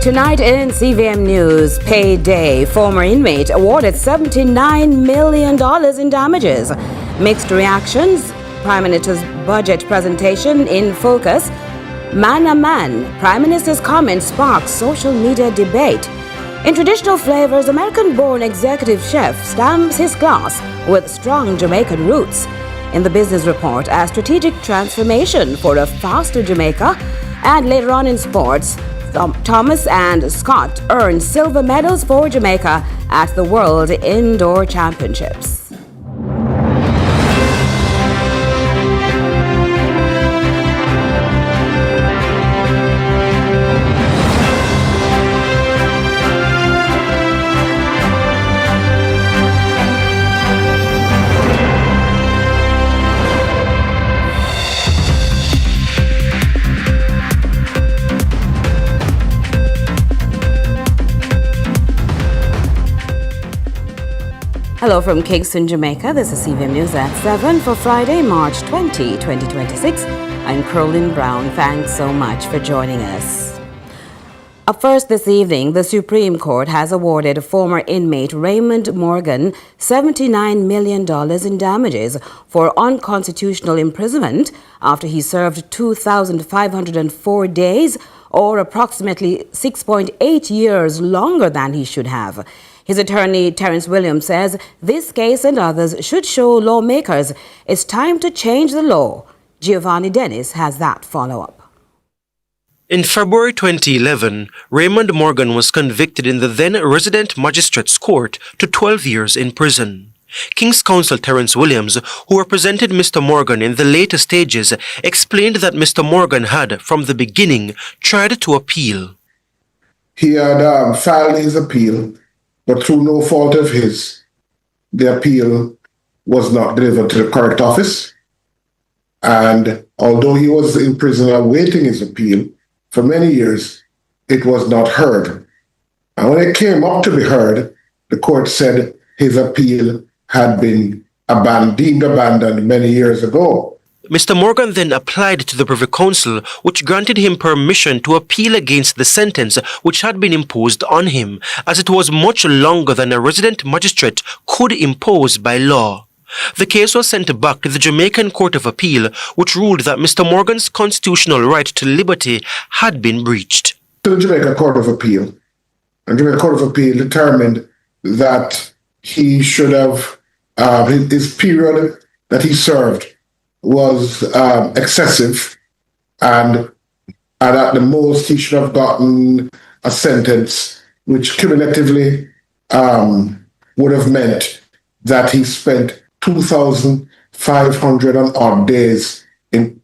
Tonight in CVM News, payday, former inmate awarded $79 million in damages. Mixed reactions, Prime Minister's budget presentation in focus. Man, Prime Minister's comments sparks social media debate. In traditional flavors, American-born executive chef stamps his glass with strong Jamaican roots. In the business report, a strategic transformation for a faster Jamaica. And later on in sports, Thomas and Scott earned silver medals for Jamaica at the World Indoor Championships. Hello from Kingston, Jamaica. This is CVM News at 7 for Friday, March 20, 2026. I'm Curlin Brown. Thanks so much for joining us. Up first this evening, the Supreme Court has awarded former inmate Raymond Morgan $79 million in damages for unconstitutional imprisonment after he served 2,504 days, or approximately 6.8 years longer than he should have. His attorney, Terence Williams, says this case and others should show lawmakers it's time to change the law. Giovanni Dennis has that follow-up. In February 2011, Raymond Morgan was convicted in the then resident magistrates court to 12 years in prison. King's Counsel Terence Williams, who represented Mr. Morgan in the later stages, explained that Mr. Morgan had, from the beginning, tried to appeal. He had filed his appeal, but through no fault of his, the appeal was not delivered to the correct office. And although he was in prison awaiting his appeal for many years, it was not heard. And when it came up to be heard, the court said his appeal had been deemed abandoned many years ago. Mr. Morgan then applied to the Privy Council, which granted him permission to appeal against the sentence which had been imposed on him, as it was much longer than a resident magistrate could impose by law. The case was sent back to the Jamaican Court of Appeal, which ruled that Mr. Morgan's constitutional right to liberty had been breached. To the Jamaica Court of Appeal, and the Jamaica Court of Appeal determined that he should have, his period that he served was excessive, and at the most he should have gotten a sentence which cumulatively would have meant that he spent 2,500 and odd days in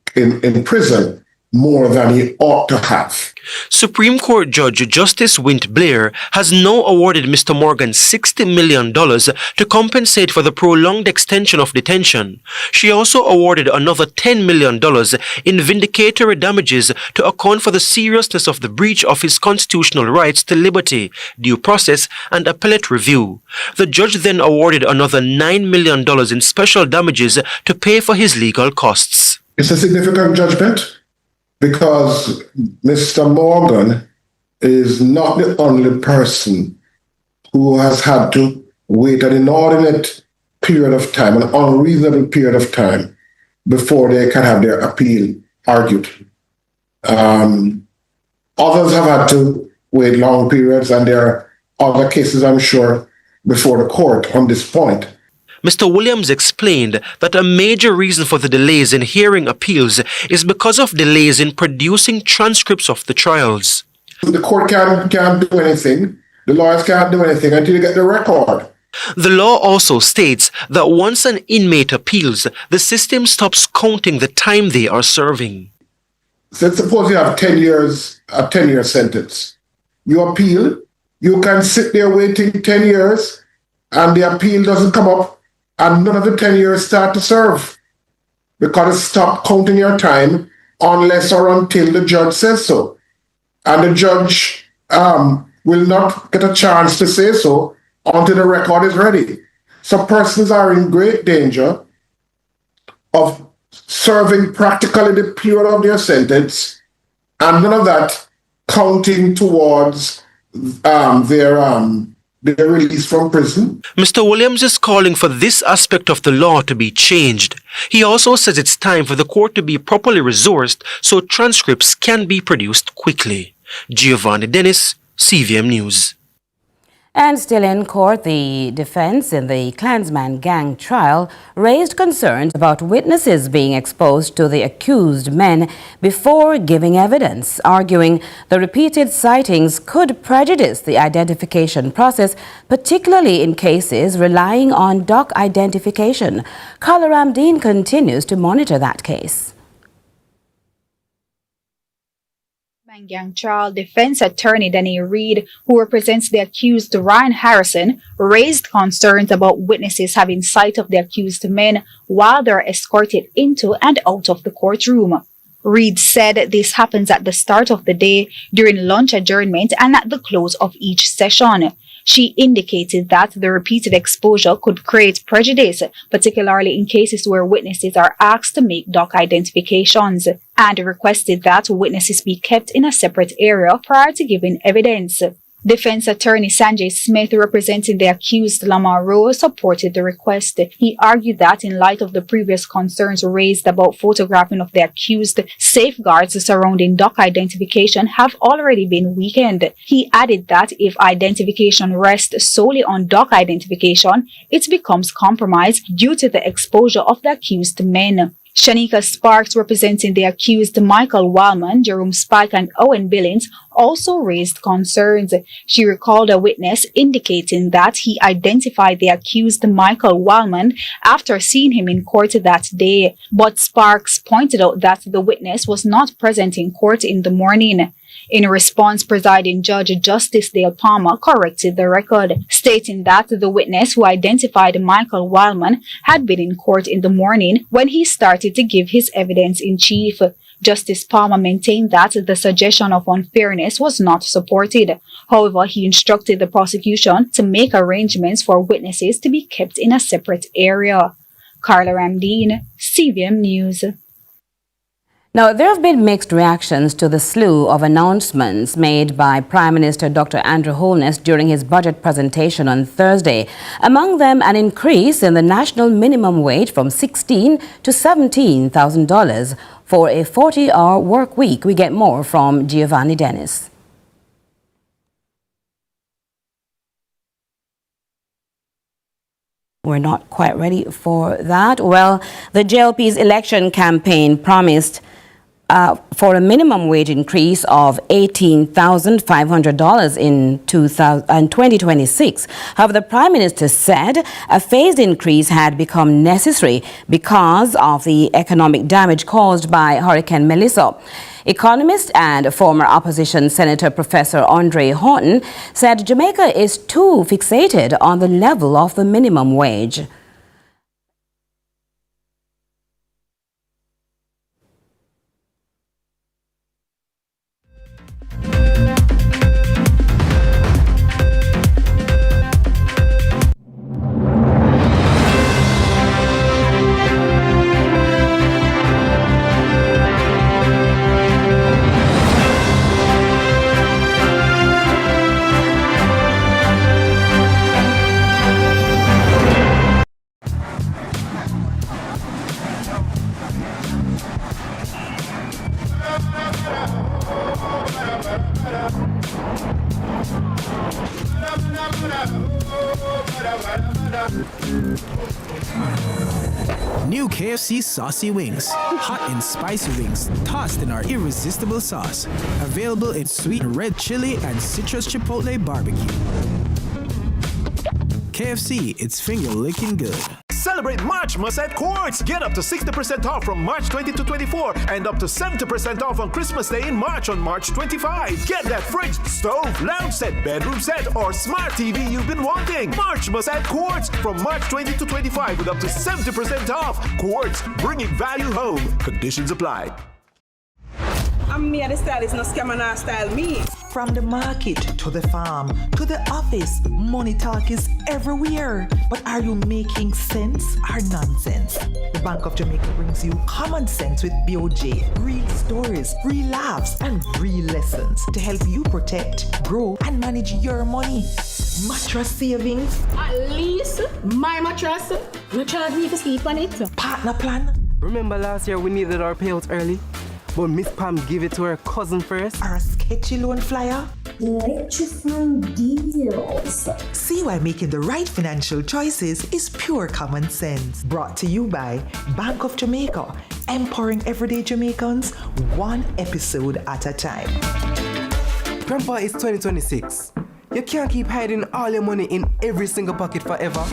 prison, more than he ought to have. Supreme Court Judge Justice Wint Blair has now awarded Mr. Morgan $60 million to compensate for the prolonged extension of detention. She also awarded another $10 million in vindicatory damages to account for the seriousness of the breach of his constitutional rights to liberty, due process, and appellate review. The judge then awarded another $9 million in special damages to pay for his legal costs. It's a significant judgment, because Mr. Morgan is not the only person who has had to wait an inordinate period of time, an unreasonable period of time, before they can have their appeal argued. Others have had to wait long periods, and there are other cases, I'm sure, before the court on this point. Mr. Williams explained that a major reason for the delays in hearing appeals is because of delays in producing transcripts of the trials. The court can't do anything. The lawyers can't do anything until you get the record. The law also states that once an inmate appeals, the system stops counting the time they are serving. So suppose you have 10 years, a 10-year sentence. You appeal, you can sit there waiting 10 years, and the appeal doesn't come up, and none of the 10 years start to serve, because it stopped counting your time unless or until the judge says so. And the judge will not get a chance to say so until the record is ready. So persons are in great danger of serving practically the period of their sentence, and none of that counting towards their release from prison. Mr. Williams is calling for this aspect of the law to be changed. He also says it's time for the court to be properly resourced so transcripts can be produced quickly. Giovanni Dennis, CVM News. And still in court, the defense in the Clansman gang trial raised concerns about witnesses being exposed to the accused men before giving evidence, arguing the repeated sightings could prejudice the identification process, particularly in cases relying on doc identification. Carla Ramdeen continues to monitor that case. Gang trial defense attorney Danny Reed, who represents the accused Ryan Harrison, raised concerns about witnesses having sight of the accused men while they're escorted into and out of the courtroom. Reed said this happens at the start of the day, during lunch adjournment, and at the close of each session. She indicated that the repeated exposure could create prejudice, particularly in cases where witnesses are asked to make doc identifications, and requested that witnesses be kept in a separate area prior to giving evidence. Defense attorney Sanjay Smith, representing the accused Lamar Rowe, supported the request. He argued that in light of the previous concerns raised about photographing of the accused, safeguards surrounding doc identification have already been weakened. He added that if identification rests solely on doc identification, it becomes compromised due to the exposure of the accused men. Shanika Sparks, representing the accused Michael Wallman, Jerome Spike, and Owen Billings, also raised concerns. She recalled a witness indicating that he identified the accused Michael Wallman after seeing him in court that day, but Sparks pointed out that the witness was not present in court in the morning. In response, presiding judge Justice Dale Palmer corrected the record, stating that the witness who identified Michael Wallman had been in court in the morning when he started to give his evidence in chief. Justice Palmer maintained that the suggestion of unfairness was not supported. However, he instructed the prosecution to make arrangements for witnesses to be kept in a separate area. Carla Ramdeen, CVM News. Now, there have been mixed reactions to the slew of announcements made by Prime Minister Dr. Andrew Holness during his budget presentation on Thursday. Among them, an increase in the national minimum wage from $16,000 to $17,000 for a 40-hour work week. We get more from Giovanni Dennis. We're not quite ready for that. Well, the JLP's election campaign promised for a minimum wage increase of $18,500 in 2026. However, the Prime Minister said a phased increase had become necessary because of the economic damage caused by Hurricane Melissa. Economist and former opposition Senator Professor Andre Horton said Jamaica is too fixated on the level of the minimum wage. New KFC Saucy Wings. Hot and spicy wings tossed in our irresistible sauce. Available in sweet red chili and citrus chipotle barbecue. KFC, it's finger-licking good. Celebrate Marchmas at Quartz! Get up to 60% off from March 20 to 24 and up to 70% off on Christmas Day in March on March 25. Get that fridge, stove, lounge set, bedroom set, or smart TV you've been wanting. Marchmas at Quartz from March 20 to 25 with up to 70% off. Quartz, bringing value home. Conditions apply. I'm me the stylist, no scam and not style me. From the market to the farm to the office, money talk is everywhere. But are you making sense or nonsense? The Bank of Jamaica brings you common sense with BOJ. Real stories, real laughs, and real lessons to help you protect, grow, and manage your money. Mattress savings. At least my mattress, no charge me to sleep on it. Partner plan. Remember last year we needed our payouts early? But Miss Pam gave it to her cousin first. Or a sketchy loan flyer. Electrifying deals. See why making the right financial choices is pure common sense. Brought to you by Bank of Jamaica, empowering everyday Jamaicans one episode at a time. Grandpa, it's 2026. You can't keep hiding all your money in every single pocket forever.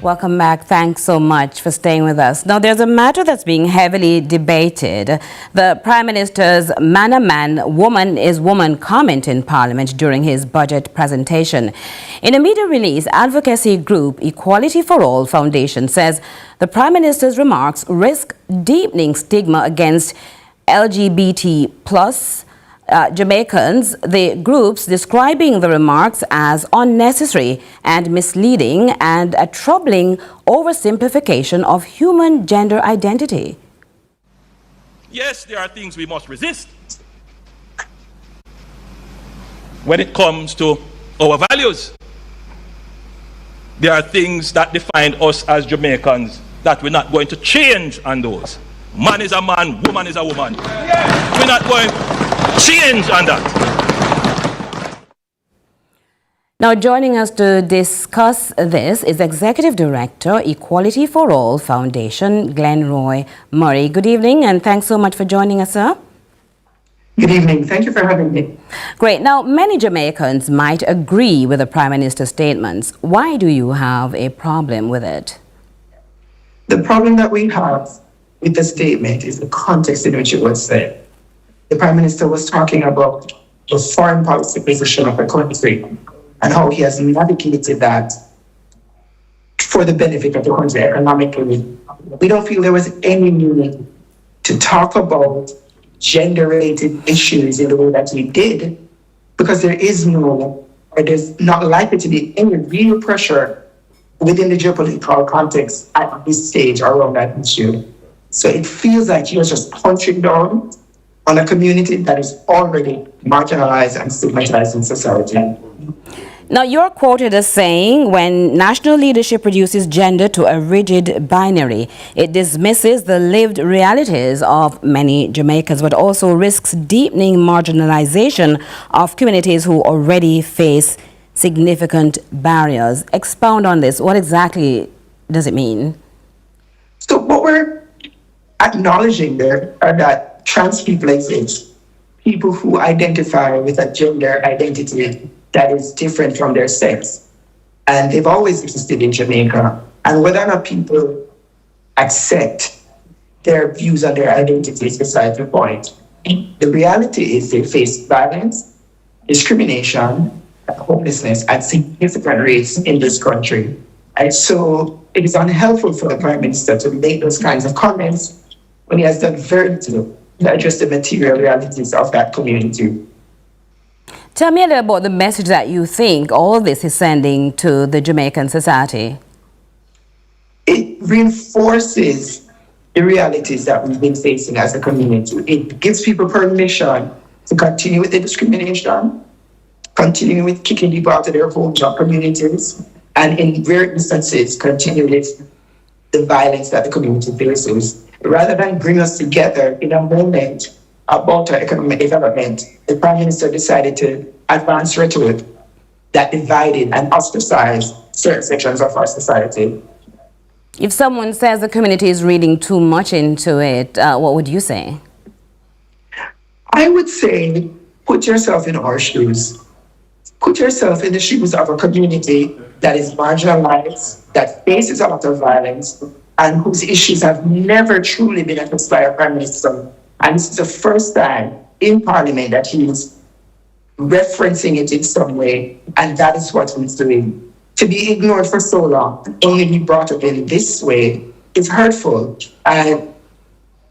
Welcome back. Thanks so much for staying with us. Now, there's a matter that's being heavily debated. The Prime Minister's man-a-man, woman-is-woman comment in Parliament during his budget presentation. In a media release, advocacy group Equality for All Foundation says the Prime Minister's remarks risk deepening stigma against LGBT plus Jamaicans, the groups describing the remarks as unnecessary and misleading and a troubling oversimplification of human gender identity. Yes, there are things we must resist when it comes to our values. There are things that define us as Jamaicans that we're not going to change on those. Man is a man, woman is a woman. We're not going change on that. Now, joining us to discuss this is Executive Director, Equality for All Foundation, Glenroy Murray. Good evening, and thanks so much for joining us, sir. Good evening. Thank you for having me. Great. Now, many Jamaicans might agree with the Prime Minister's statements. Why do you have a problem with it? The problem that we have with the statement is the context in which it was said. The Prime Minister was talking about the foreign policy position of the country and how he has navigated that for the benefit of the country economically. We don't feel there was any need to talk about gender-related issues in the way that he did, because there's not likely to be any real pressure within the geopolitical context at this stage around that issue. So it feels like he was just punching down on a community that is already marginalized and stigmatized in society. Now, you're quoted as saying, when national leadership reduces gender to a rigid binary, it dismisses the lived realities of many Jamaicans, but also risks deepening marginalization of communities who already face significant barriers. Expound on this. What exactly does it mean? So what we're acknowledging there are that trans people exist, people who identify with a gender identity that is different from their sex. And they've always existed in Jamaica. And whether or not people accept their views on their identity is beside the point. The reality is they face violence, discrimination, homelessness at significant rates in this country. And so it is unhelpful for the Prime Minister to make those kinds of comments when he has done very little to address the material realities of that community. Tell me a little about the message that you think all this is sending to the Jamaican society. It reinforces the realities that we've been facing as a community. It gives people permission to continue with the discrimination, continue with kicking people out of their homes or communities, and in rare instances, continue with the violence that the community faces. Rather than bring us together in a moment about our economic development, the Prime Minister decided to advance rhetoric that divided and ostracized certain sections of our society. If someone says the community is reading too much into it, what would you say? I would say, put yourself in our shoes. Put yourself in the shoes of a community that is marginalized, that faces a lot of violence, and whose issues have never truly been addressed by a Prime Minister. And this is the first time in Parliament that he is referencing it in some way, and that is what he's doing. To be ignored for so long, only be brought up in this way, is hurtful. And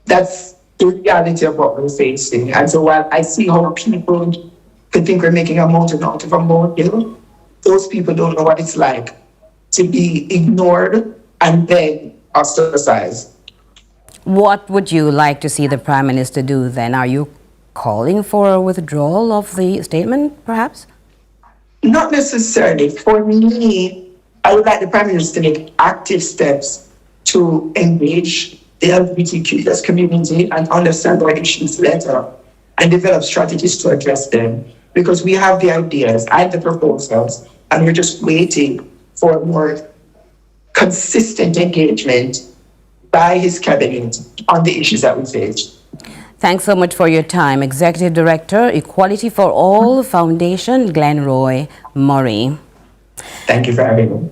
that's the reality of what we're facing. And so while I see how people could think we're making a mountain out of a molehill, those people don't know what it's like to be ignored and then ostracized. What would you like to see the Prime Minister do then? Are you calling for a withdrawal of the statement, perhaps? Not necessarily. For me, I would like the Prime Minister to make active steps to engage the LGBTQ community and understand their issues better and develop strategies to address them. Because we have the ideas and the proposals, and we're just waiting for more consistent engagement by his cabinet on the issues that we face. Thanks so much for your time. Executive Director, Equality for All Foundation, Glenroy Murray. Thank you for having me.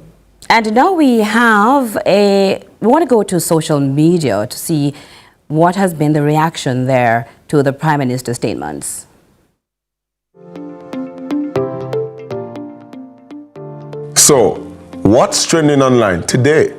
And now we want to go to social media to see what has been the reaction there to the Prime Minister's statements. So, what's trending online today?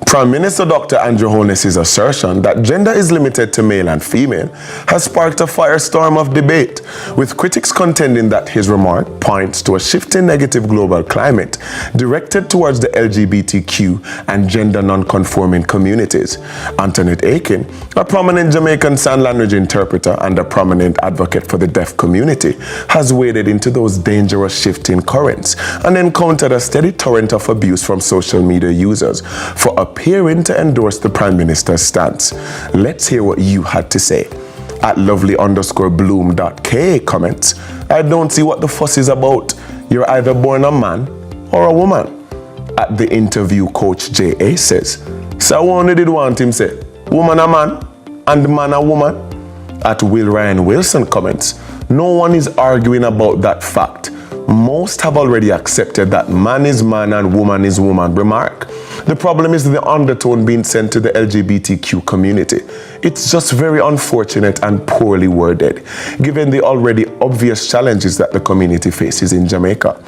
Prime Minister Dr. Andrew Holness's assertion that gender is limited to male and female has sparked a firestorm of debate, with critics contending that his remark points to a shifting negative global climate directed towards the LGBTQ and gender non-conforming communities. Antoinette Aiken, a prominent Jamaican sign language interpreter and a prominent advocate for the deaf community, has waded into those dangerous shifting currents and encountered a steady torrent of abuse from social media users for appearing to endorse the Prime Minister's stance. Let's hear what you had to say. At lovely_bloom.ka comments, I don't see what the fuss is about. You're either born a man or a woman. At the interview, Coach J.A. says, so I only did want him say, woman a man and man a woman. At Will Ryan Wilson comments, no one is arguing about that fact. Most have already accepted that man is man and woman is woman remark. The problem is the undertone being sent to the LGBTQ community. It's just very unfortunate and poorly worded, given the already obvious challenges that the community faces in Jamaica.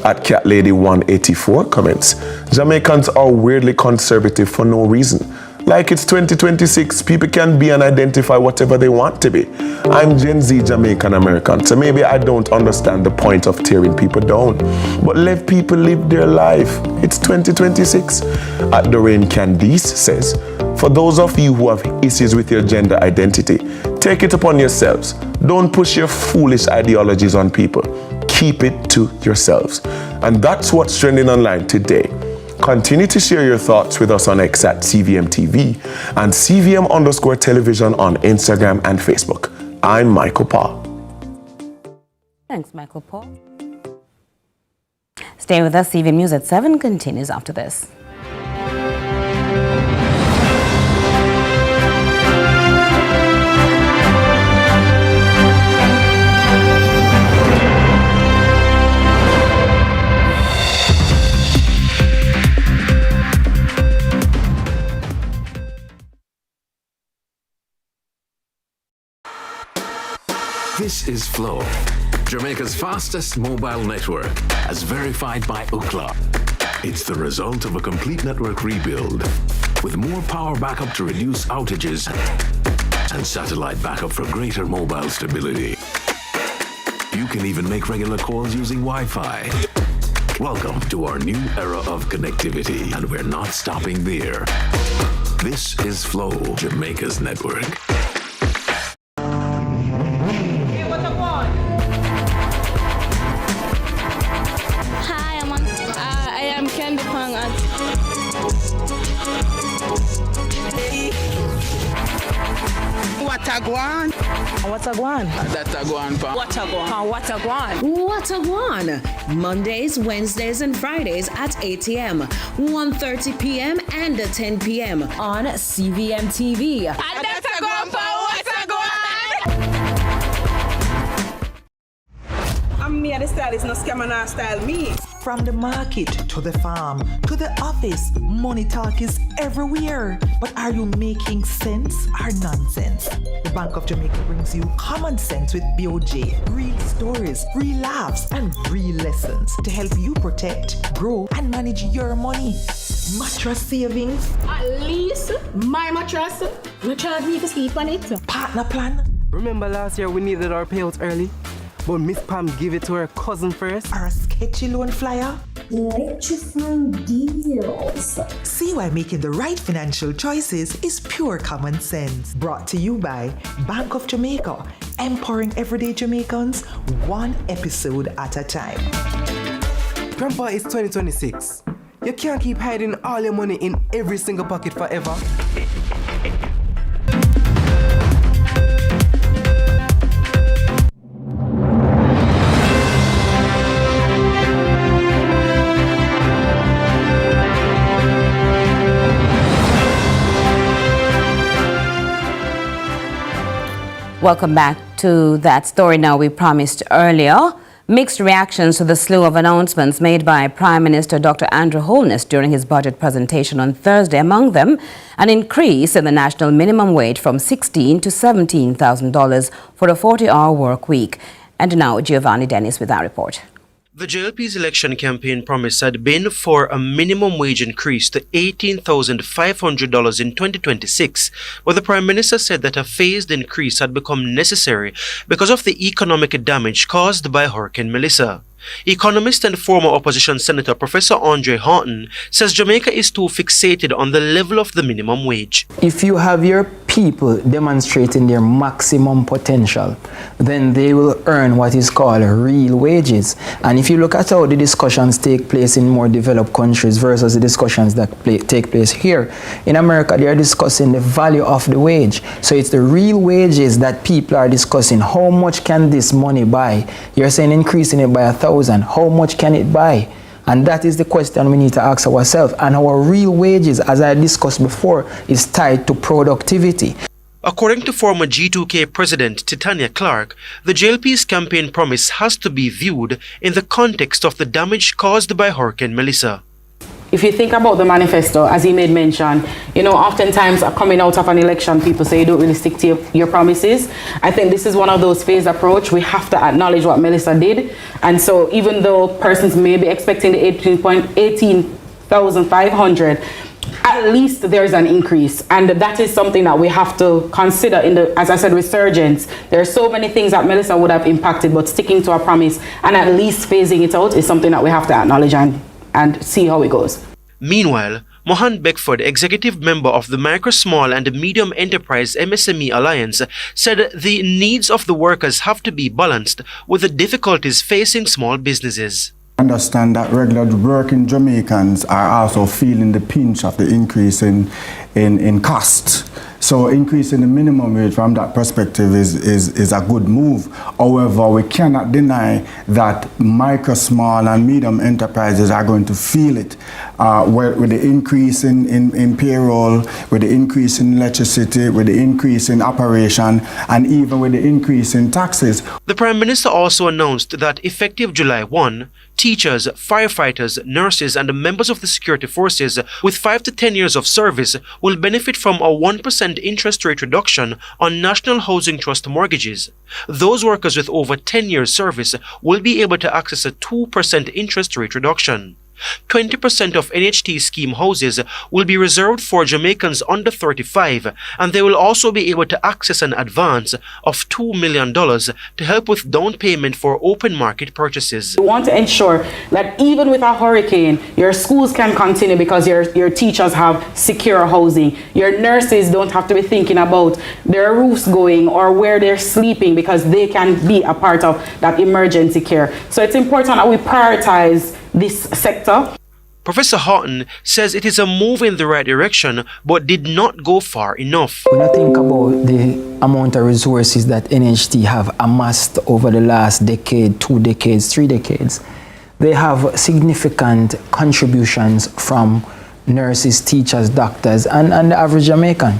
At Cat Lady 184 comments, Jamaicans are weirdly conservative for no reason. Like it's 2026, people can be and identify whatever they want to be. I'm Gen Z Jamaican American, so maybe I don't understand the point of tearing people down. But let people live their life. It's 2026. At Doreen Candice says, for those of you who have issues with your gender identity, take it upon yourselves. Don't push your foolish ideologies on people. Keep it to yourselves. And that's what's trending online today. Continue to share your thoughts with us on X at CVM TV and CVM_television on Instagram and Facebook. I'm Michael Paul. Thanks, Michael Paul. Stay with us. CVM News at 7 continues after this. This is Flow, Jamaica's fastest mobile network, as verified by Ookla. It's the result of a complete network rebuild, with more power backup to reduce outages and satellite backup for greater mobile stability. You can even make regular calls using Wi-Fi. Welcome to our new era of connectivity, and we're not stopping there. This is Flow, Jamaica's network. Watagwan. Watagwan. Datagwan. Watagwan. Watagwan. Watagwan. Mondays, Wednesdays, and Fridays at 8 a.m., 1:30 p.m., and 10 p.m. on CVM TV. Datagwan. Watagwan. Me and the stylist no scam and not style me. From the market to the farm to the office, money talk is everywhere. But are you making sense or nonsense? The Bank of Jamaica brings you common sense with BOJ. Real stories, real laughs, and real lessons to help you protect, grow, and manage your money. Mattress savings. At least my mattress no charge me for sleep on it. Partner plan. Remember last year we needed our payouts early? But Miss Pam gave it to her cousin first. Or a sketchy loan flyer. Electrifying deals. See why making the right financial choices is pure common sense. Brought to you by Bank of Jamaica, empowering everyday Jamaicans one episode at a time. Grandpa, it's 2026. You can't keep hiding all your money in every single pocket forever. Welcome back to that story now we promised earlier. Mixed reactions to the slew of announcements made by Prime Minister Dr. Andrew Holness during his budget presentation on Thursday. Among them, an increase in the national minimum wage from $16,000 to $17,000 for a 40-hour work week. And now Giovanni Dennis with our report. The JLP's election campaign promise had been for a minimum wage increase to $18,500 in 2026, but the Prime Minister said that a phased increase had become necessary because of the economic damage caused by Hurricane Melissa. Economist and former opposition senator Professor Andre Horton says Jamaica is too fixated on the level of the minimum wage. If you have your people demonstrating their maximum potential, then they will earn what is called real wages. And if you look at how the discussions take place in more developed countries versus the discussions that take place here, in America they are discussing the value of the wage. So it's the real wages that people are discussing. How much can this money buy? You're saying increasing it by 1,000. How much can it buy? And that is the question we need to ask ourselves. And our real wages, as I discussed before, is tied to productivity. According to former G2K President Titania Clark, the JLP's campaign promise has to be viewed in the context of the damage caused by Hurricane Melissa. If you think about the manifesto, as he made mention, oftentimes coming out of an election, people say you don't really stick to your promises. I think this is one of those phased approach. We have to acknowledge what Melissa did. And so even though persons may be expecting the 18,500, at least there's an increase. And that is something that we have to consider in the, as I said, resurgence. There are so many things that Melissa would have impacted, but sticking to our promise and at least phasing it out is something that we have to acknowledge and see how it goes. Meanwhile, Mohan Beckford, executive member of the Micro, Small and Medium Enterprise MSME Alliance, said the needs of the workers have to be balanced with the difficulties facing small businesses. Understand that regular working Jamaicans are also feeling the pinch of the increase in cost. So increasing the minimum wage from that perspective is a good move. However, we cannot deny that micro, small and medium enterprises are going to feel it with the increase in payroll, with the increase in electricity, with the increase in operation, and even with the increase in taxes. The Prime Minister also announced that effective July 1, teachers, firefighters, nurses and members of the security forces with 5 to 10 years of service will benefit from a 1% interest rate reduction on National Housing Trust mortgages. Those workers with over 10 years service will be able to access a 2% interest rate reduction. 20% of NHT scheme houses will be reserved for Jamaicans under 35, and they will also be able to access an advance of $2 million to help with down payment for open market purchases. We want to ensure that even with a hurricane, your schools can continue because your teachers have secure housing. Your nurses don't have to be thinking about their roofs going or where they're sleeping because they can be a part of that emergency care. So it's important that we prioritize this sector. Professor Horton says it is a move in the right direction, but did not go far enough. When I think about the amount of resources that NHT have amassed over the last decade, 2 decades, 3 decades, they have significant contributions from nurses, teachers, doctors, and the average Jamaican.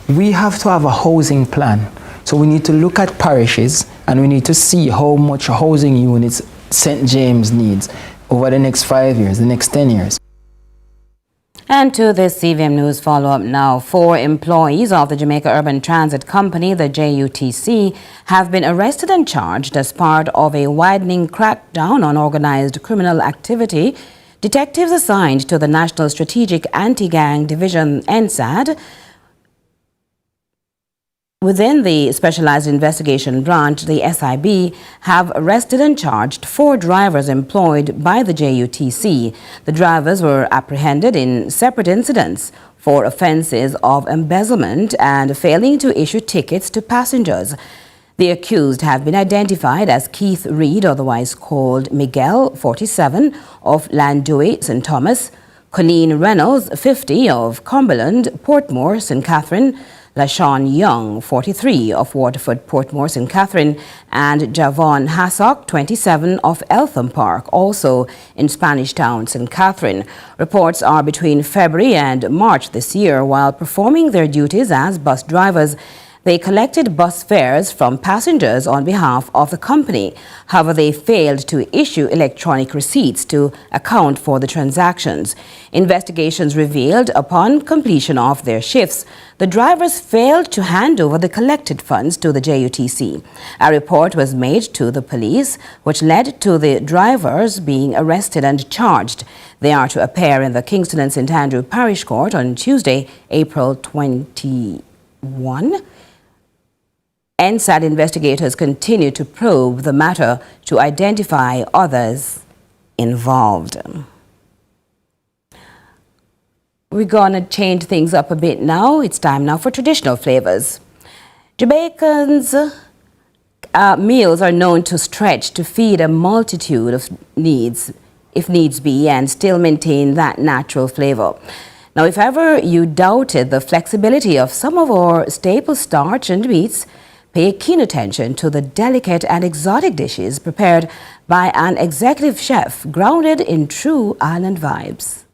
We have to have a housing plan. So we need to look at parishes and we need to see how much housing units St. James needs over the next 5 years, the next 10 years. And to this CVM News follow-up now. 4 employees of the Jamaica Urban Transit Company, the JUTC, have been arrested and charged as part of a widening crackdown on organized criminal activity. Detectives assigned to the National Strategic Anti-Gang Division, NSAD, within the Specialized Investigation Branch, the SIB, have arrested and charged 4 drivers employed by the JUTC. The drivers were apprehended in separate incidents for offences of embezzlement and failing to issue tickets to passengers. The accused have been identified as Keith Reed, otherwise called Miguel, 47, of Landui, St. Thomas, Colleen Reynolds, 50, of Cumberland, Portmore, St. Catherine, LaShawn Young, 43, of Waterford, Portmore, St. Catherine, and Javon Hassock, 27, of Eltham Park, also in Spanish Town, St. Catherine. Reports are between February and March this year. While performing their duties as bus drivers, they collected bus fares from passengers on behalf of the company. However, they failed to issue electronic receipts to account for the transactions. Investigations revealed upon completion of their shifts, the drivers failed to hand over the collected funds to the JUTC. A report was made to the police, which led to the drivers being arrested and charged. They are to appear in the Kingston and St. Andrew Parish Court on Tuesday, April 21. NSAD investigators continue to probe the matter to identify others involved. We're gonna change things up a bit now. It's time now for traditional flavors. Jamaicans' meals are known to stretch to feed a multitude of needs, if needs be, and still maintain that natural flavor. Now, if ever you doubted the flexibility of some of our staple starch and meats, pay keen attention to the delicate and exotic dishes prepared by an executive chef grounded in true island vibes.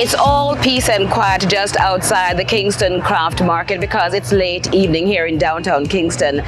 It's all peace and quiet just outside the Kingston Craft Market because it's late evening here in downtown Kingston.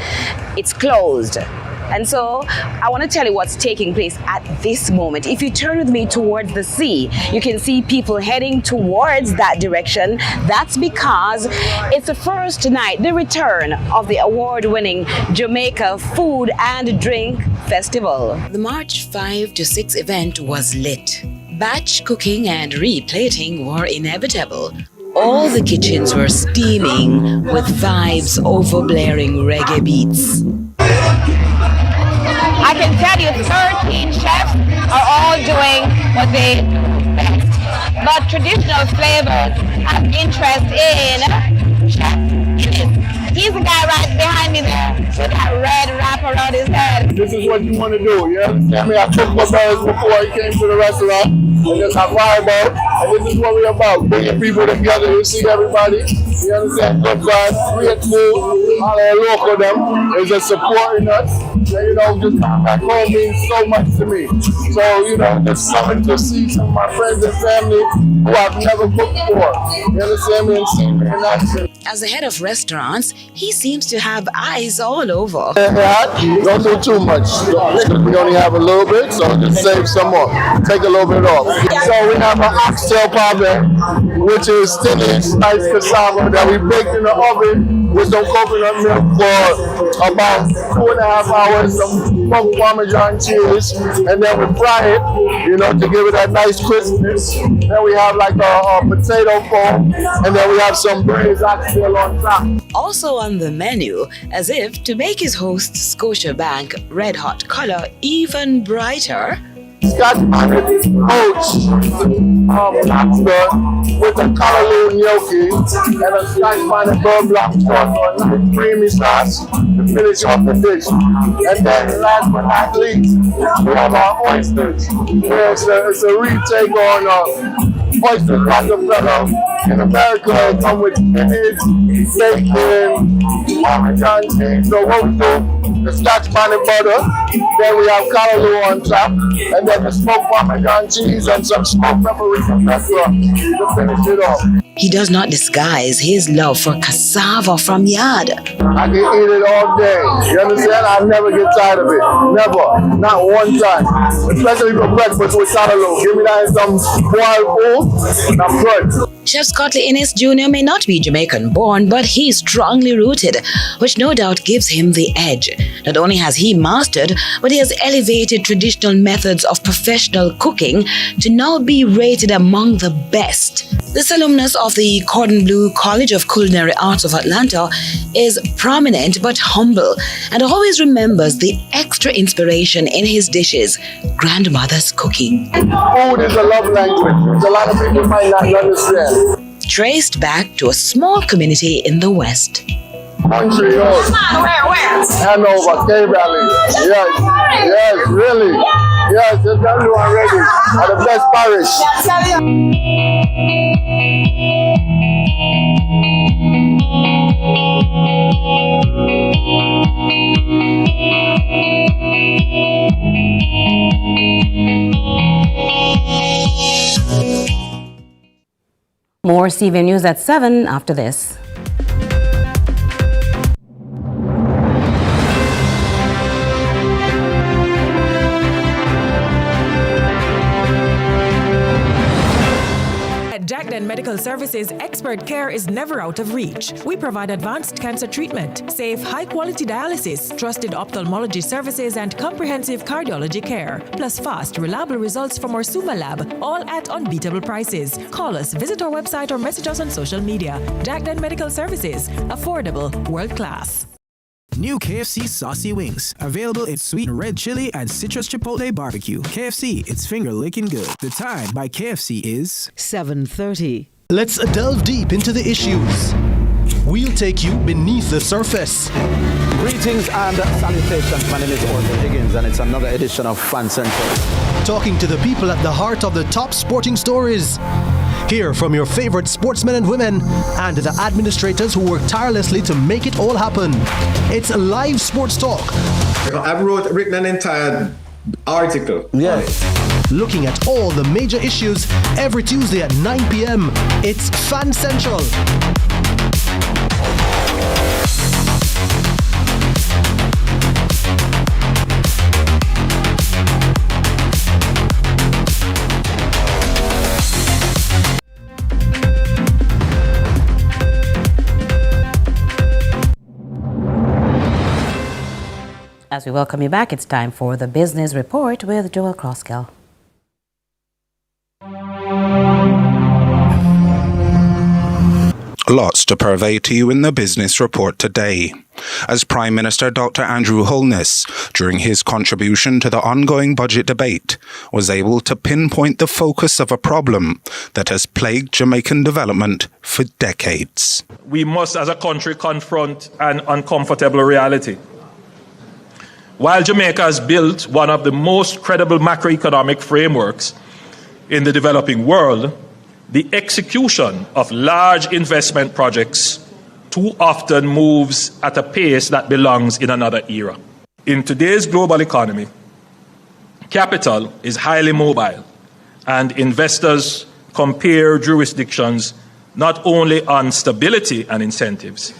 It's closed. And so I want to tell you what's taking place at this moment. If you turn with me towards the sea, you can see people heading towards that direction. That's because it's the first night, the return of the award-winning Jamaica Food and Drink Festival. The March 5 to 6 event was lit. Batch cooking and replating were inevitable. All the kitchens were steaming with vibes over blaring reggae beats. I can tell you 13 chefs are all doing what they do best. But traditional flavors have interest in chef. He's the guy right behind me there with that red wrap around his head. This is what you want to do, yeah? I mean, I cooked my birds before he came to the restaurant, and just have vibe out, and this is what we're about, bringing people together. You see everybody, you understand? Good vibes, great food, all our local them is just supporting us. And, you know, just coming back home means so much to me. So, you know, it's something to see some of my friends and family who I've never cooked for. You understand me? And see me in action. As the head of restaurants, he seems to have eyes all over. Don't do too much. We only have a little bit, so just save some more. Take a little bit off. So we have an oxtail pave, which is thin sliced cassava that we baked in the oven with some coconut milk for about 2.5 hours, some smoked Parmesan cheese, and then we fry it, you know, to give it that nice crispness. Then we have like a potato foam, and then we have some braised oxtail on top. Also on the menu, as if to make his host Scotiabank red hot color even brighter, Scotch bonnet poached lobster with a callaloo gnocchi and a Scotch bonnet bird block sauce or a nice creamy sauce to finish off the dish. And then last but not least, we have our oysters. It's a retake on oyster Rockefeller. In America, it comes with spinach, bacon, Parmesan cheese. So what we do, the Scotch bonnet butter, then we have callaloo on top, and then the smoked Parmesan cheese and some smoked paprika pepper to finish it off. He does not disguise his love for cassava from yard. I can eat it all day. You understand? I never get tired of it. Never. Not one time. Especially for breakfast with callaloo. Give me that and some boiled food, and I'm good. Chef Scotty Innes Jr. may not be Jamaican born, but he's strongly rooted, which no doubt gives him the edge. Not only has he mastered, but he has elevated traditional methods of professional cooking to now be rated among the best. This alumnus of the Cordon Bleu College of Culinary Arts of Atlanta is prominent but humble and always remembers the extra inspiration in his dishes, grandmother's cooking. Food is a love language. A lot of people might not understand. Traced back to a small community in the West. Montreal, Hanover, K-Valley. Yes, really. Yes, it's done already. Are the best parish. More CVM News at 7 after this. At Jackden Medical Services, expert care is never out of reach. We provide advanced cancer treatment, safe, high-quality dialysis, trusted ophthalmology services, and comprehensive cardiology care. Plus fast, reliable results from our Suma lab, all at unbeatable prices. Call us, visit our website, or message us on social media. Jackden Medical Services, affordable, world-class. New KFC Saucy Wings. Available in sweet red chili and citrus chipotle barbecue. KFC, it's finger licking good. The time by KFC is 7:30. Let's delve deep into the issues. We'll take you beneath the surface. Greetings and salutations. My name is Orville Higgins and it's another edition of Fan Central. Talking to the people at the heart of the top sporting stories. Hear from your favorite sportsmen and women and the administrators who work tirelessly to make it all happen. It's a live sports talk. I've written an entire article. Yeah. Looking at all the major issues every Tuesday at 9 p.m. It's Fan Central. As we welcome you back, it's time for the Business Report with Joel Crosskill. Lots to purvey to you in the Business Report today. As Prime Minister Dr. Andrew Holness, during his contribution to the ongoing budget debate, was able to pinpoint the focus of a problem that has plagued Jamaican development for decades. We must, as a country, confront an uncomfortable reality. While Jamaica has built one of the most credible macroeconomic frameworks in the developing world, the execution of large investment projects too often moves at a pace that belongs in another era. In today's global economy, capital is highly mobile, and investors compare jurisdictions not only on stability and incentives,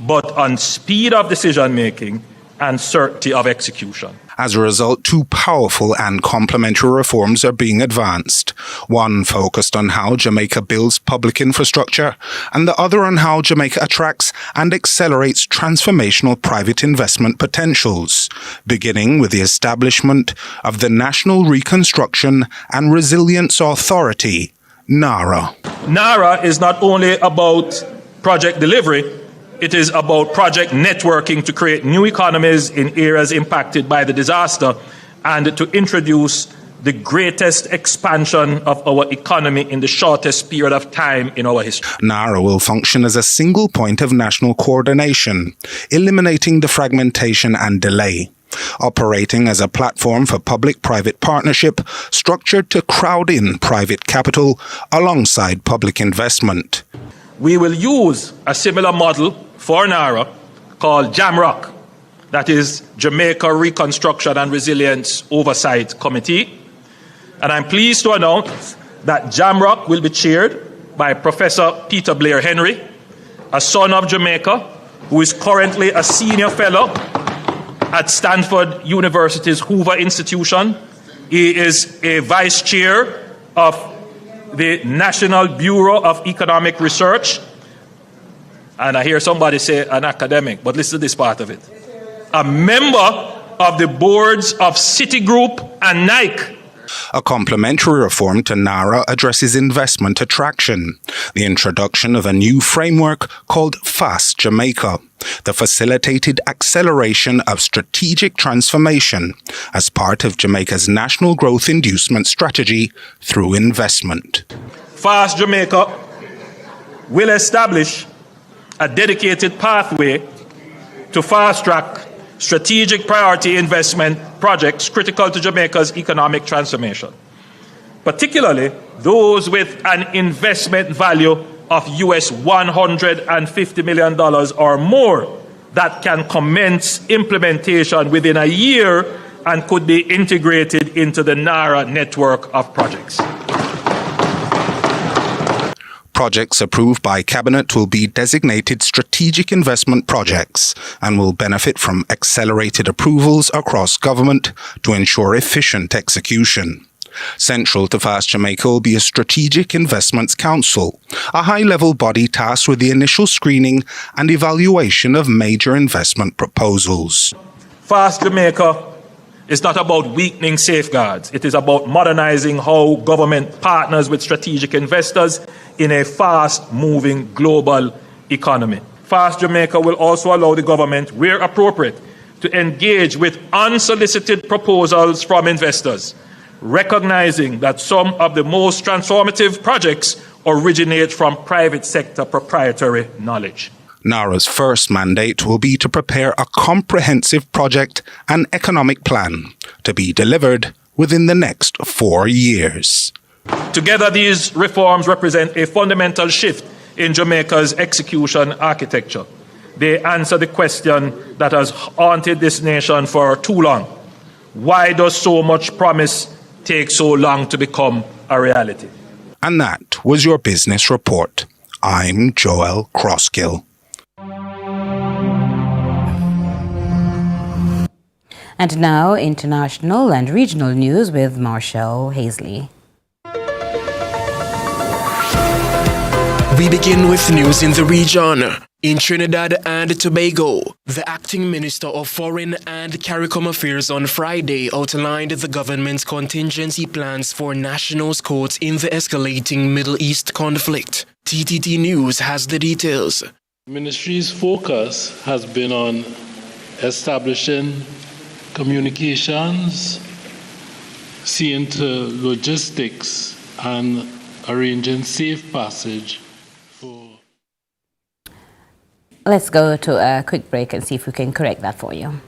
but on speed of decision-making and certainty of execution. As a result, two powerful and complementary reforms are being advanced. One focused on how Jamaica builds public infrastructure, and the other on how Jamaica attracts and accelerates transformational private investment potentials, beginning with the establishment of the National Reconstruction and Resilience Authority, NARA. NARA is not only about project delivery, it is about project networking to create new economies in areas impacted by the disaster and to introduce the greatest expansion of our economy in the shortest period of time in our history. NARA will function as a single point of national coordination, eliminating the fragmentation and delay. Operating as a platform for public-private partnership structured to crowd in private capital alongside public investment. We will use a similar model for NARA called Jamrock that is Jamaica Reconstruction and Resilience Oversight Committee. And I'm pleased to announce that JAMROC will be chaired by Professor Peter Blair Henry, a son of Jamaica, who is currently a senior fellow at Stanford University's Hoover Institution. He is a vice chair of the National Bureau of Economic Research. And I hear somebody say an academic, but listen to this part of it. A member of the boards of Citigroup and Nike. A complementary reform to NARA addresses investment attraction, the introduction of a new framework called Fast Jamaica, the facilitated acceleration of strategic transformation as part of Jamaica's national growth inducement strategy through investment. Fast Jamaica will establish a dedicated pathway to fast-track strategic priority investment projects critical to Jamaica's economic transformation, particularly those with an investment value of US $150 million or more that can commence implementation within a year and could be integrated into the NARA network of projects. Projects approved by Cabinet will be designated strategic investment projects and will benefit from accelerated approvals across government to ensure efficient execution. Central to Fast Jamaica will be a Strategic Investments Council, a high-level body tasked with the initial screening and evaluation of major investment proposals. Fast Jamaica is not about weakening safeguards. It is about modernizing how government partners with strategic investors in a fast-moving global economy. Fast Jamaica will also allow the government, where appropriate, to engage with unsolicited proposals from investors, recognizing that some of the most transformative projects originate from private sector proprietary knowledge. NARA's first mandate will be to prepare a comprehensive project and economic plan to be delivered within the next 4 years. Together, these reforms represent a fundamental shift in Jamaica's execution architecture. They answer the question that has haunted this nation for too long. Why does so much promise take so long to become a reality? And that was your business report. I'm Joel Crosskill. And now, international and regional news with Marshall Hazley. We begin with news in the region. In Trinidad and Tobago, the acting Minister of Foreign and CARICOM Affairs on Friday outlined the government's contingency plans for nationals caught in the escalating Middle East conflict. TTT News has the details. The ministry's focus has been on establishing communications, seeing to logistics, and arranging safe passage. Let's go to a quick break and see if we can correct that for you.